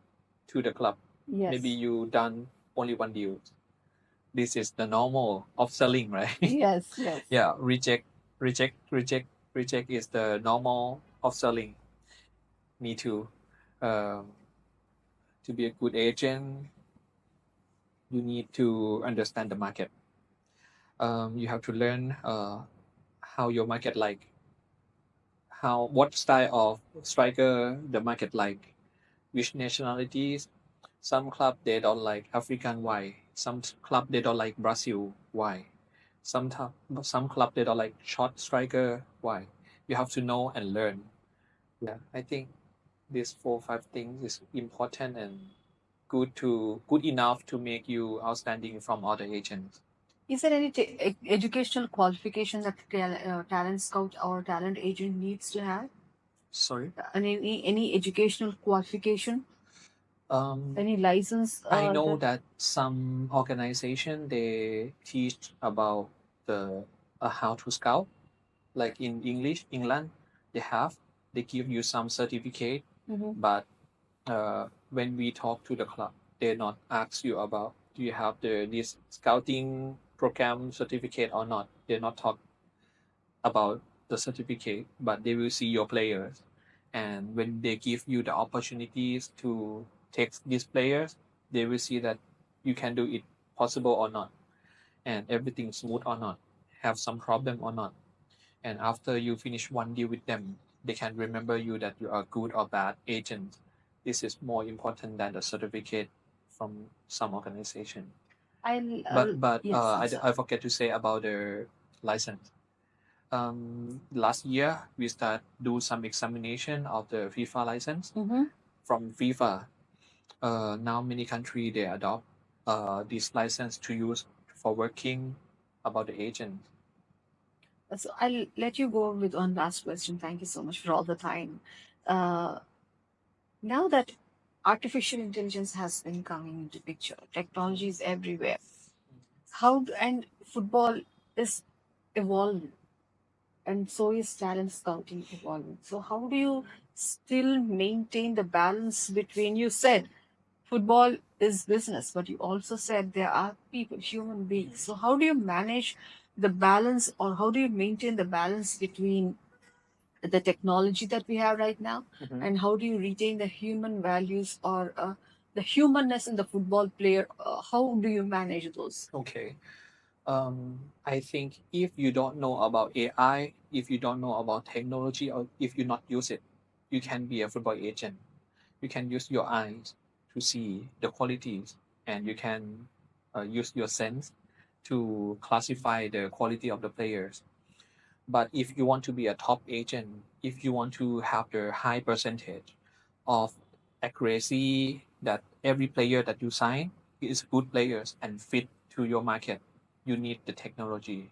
to the club. Yes. Maybe you done only one deal. This is the normal of selling, right? Yes. Yes. Yeah, reject is the normal of selling. Me too. Um, to be a good agent, you need to understand the market. You have to learn how your market like, how what style of striker the market like, which nationalities. Some club they don't like African, why? Some club they don't like Brazil, why? Some club they don't like short striker, why? You have to know and learn. Yeah, I think these 4 5 things is important and good enough to make you outstanding from other agents. Is there any educational qualification that talent scout or talent agent needs to have? Sorry. Any educational qualification? Any license? I know that some organization they teach about the how to scout, like in English, England, they give you some certificate, but when we talk to the club, they not ask you about do you have this scouting program certificate or not. They not talk about the certificate, but they will see your players, and when they give you the opportunities to take these players, they will see that you can do it possible or not, and everything smooth or not, have some problem or not. And after you finish one deal with them, they can remember you that you are good or bad agent. This is more important than the certificate from some organization. But Yes, I forget to say about the license. Last year we start do some examination of the FIFA license from FIFA. Now many country they adopt this license to use for working about the agent. So I'll let you go with one last question. Thank you so much for all the time. Uh, Now that artificial intelligence has been coming into picture, technology is everywhere. And football is evolving, and so is talent scouting evolving. So how do you still maintain the balance between, you said football is business, but you also said there are people, human beings. So how do you manage the balance, or how do you maintain the balance between the technology that we have right now, and how do you retain the human values, or the humanness in the football player? How do you manage those? Okay. I think if you don't know about AI, if you don't know about technology, or if you not use it, you can be a football agent. You can use your eyes to see the qualities, and you can use your sense to classify the quality of the players. But if you want to be a top agent, if you want to have the high percentage of accuracy that every player that you sign is good players and fit to your market, you need the technology,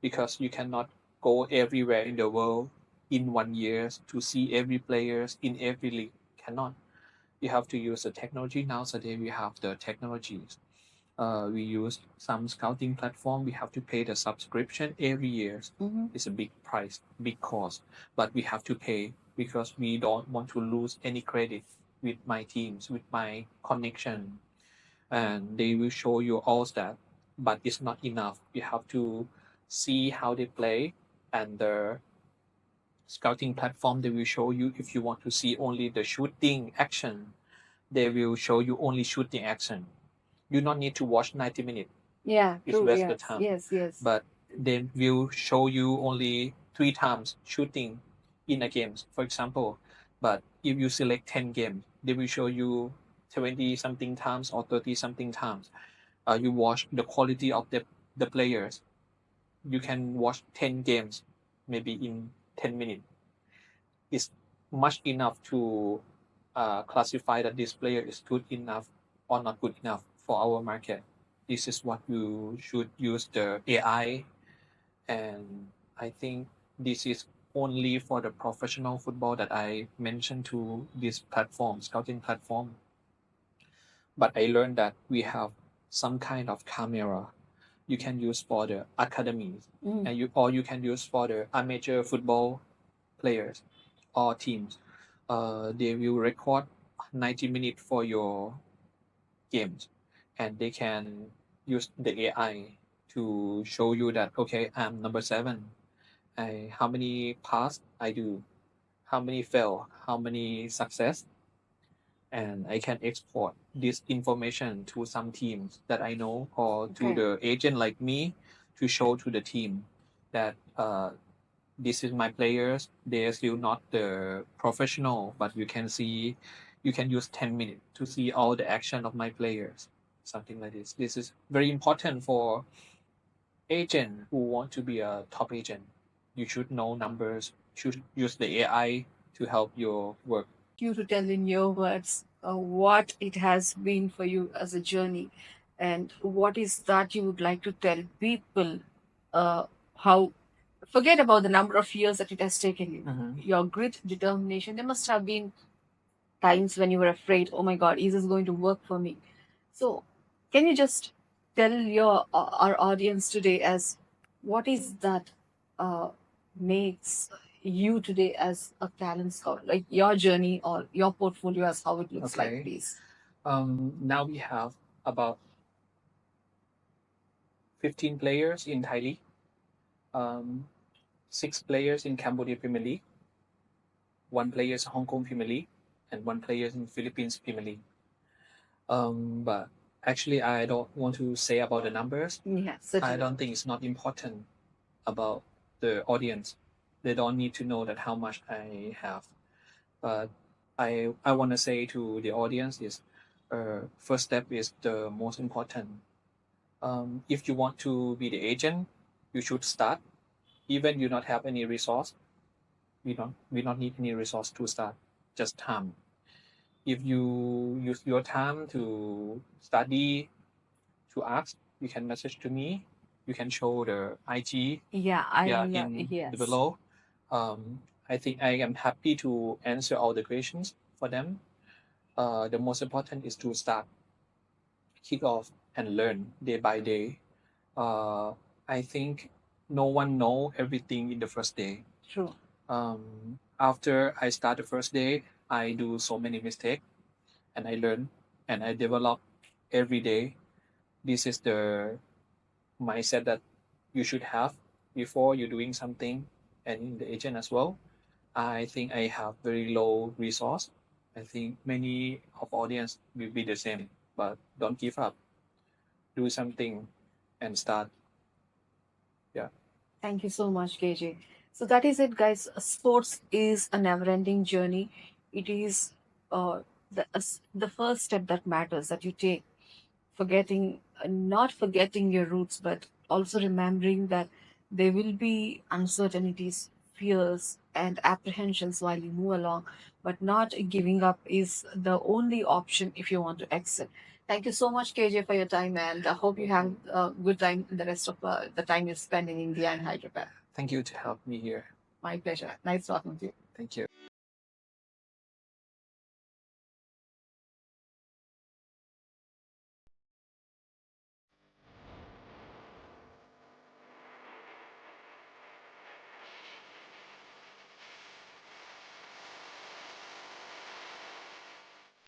because you cannot go everywhere in the world in 1 year to see every players in every league. Cannot. You have to use the technology. Nowadays we have the technologies. We use some scouting platform. We have to pay the subscription every year. It's a big price, big cost, but we have to pay because we don't want to lose any credit with my teams, with my connection, and they will show you all that. But it's not enough. You have to see how they play, and the scouting platform they will show you. If you want to see only the shooting action, they will show you only shooting action. You don't need to watch 90 minutes. Yeah, It's true. waste the Yes, time. yes, yes. But they will show you only 3 times shooting in a game, for example. But if you select 10 games, they will show you 20 something times or 30 something times. You watch the quality of the players. You can watch 10 games maybe in 10 minutes. It's much enough to classify that this player is good enough or not good enough for our market. This is what you should use the AI, and I think this is only for the professional football that I mentioned to this platform, scouting platform. But I learned that we have some kind of camera you can use for the academies, and you can use for the amateur football players or teams. They will record 90 minutes for your games, and they can use the AI to show you that, okay, I'm number 7. How many pass I do, how many fail, how many success, and I can export this information to some teams that I know, or to the agent like me, to show to the team that this is my players. They are still not the professional, but you can see, you can use 10 minutes to see all the action of my players, something like this. This is very important for agent who want to be a top agent. You should know numbers, should use the AI to help your work. You to tell in your words what it has been for you as a journey, and what is that you would like to tell people, how, forget about the number of years that it has taken you, your grit, determination. There must have been times when you were afraid, oh my god, is this going to work for me? So can you just tell your our audience today as what is that makes you today as a talent scout, like your journey or your portfolio as how it looks like, Okay. please? Now we have about 15 players in Thai League, um, 6 players in Cambodia Premier League, 1 player in Hong Kong Premier League, and 1 player in Philippines Premier League. But actually, I don't want to say about the numbers. Yeah, I certainly. don't think it's not important about the audience. They don't need to know that how much I have. But I want to say to the audience is, first step is the most important. If you want to be the agent, you should start. Even you not have any resource, we don't need any resource to start. Just time. If you use your time to study, to ask, you can message to me. You can show the IG, Yeah, I yeah, love, in the yes. below. I think I am happy to answer all the questions for them. The most important is to start, kick off, and learn day by day. Uh, I think no one know everything in the first day. True. After I start the first day, I do so many mistakes, and I learn, and I develop every day. This is the mindset that you should have before you're doing something, and in the agent as well. I think I have very low resource. I think many of audience will be the same, but don't give up. Do something and start. Yeah. Thank you so much, KJ. So that is it, guys. Sports is a never-ending journey. It is uh, the first step that matters, that you take, forgetting, not forgetting your roots, but also remembering that there will be uncertainties, fears, and apprehensions while you move along, but not giving up is the only option if you want to exit. Thank you so much, KJ, for your time, and I hope you have a good time the rest of the time you spend in India and Hyderabad. Thank you to help me here. My pleasure. Nice talking to you. Thank you.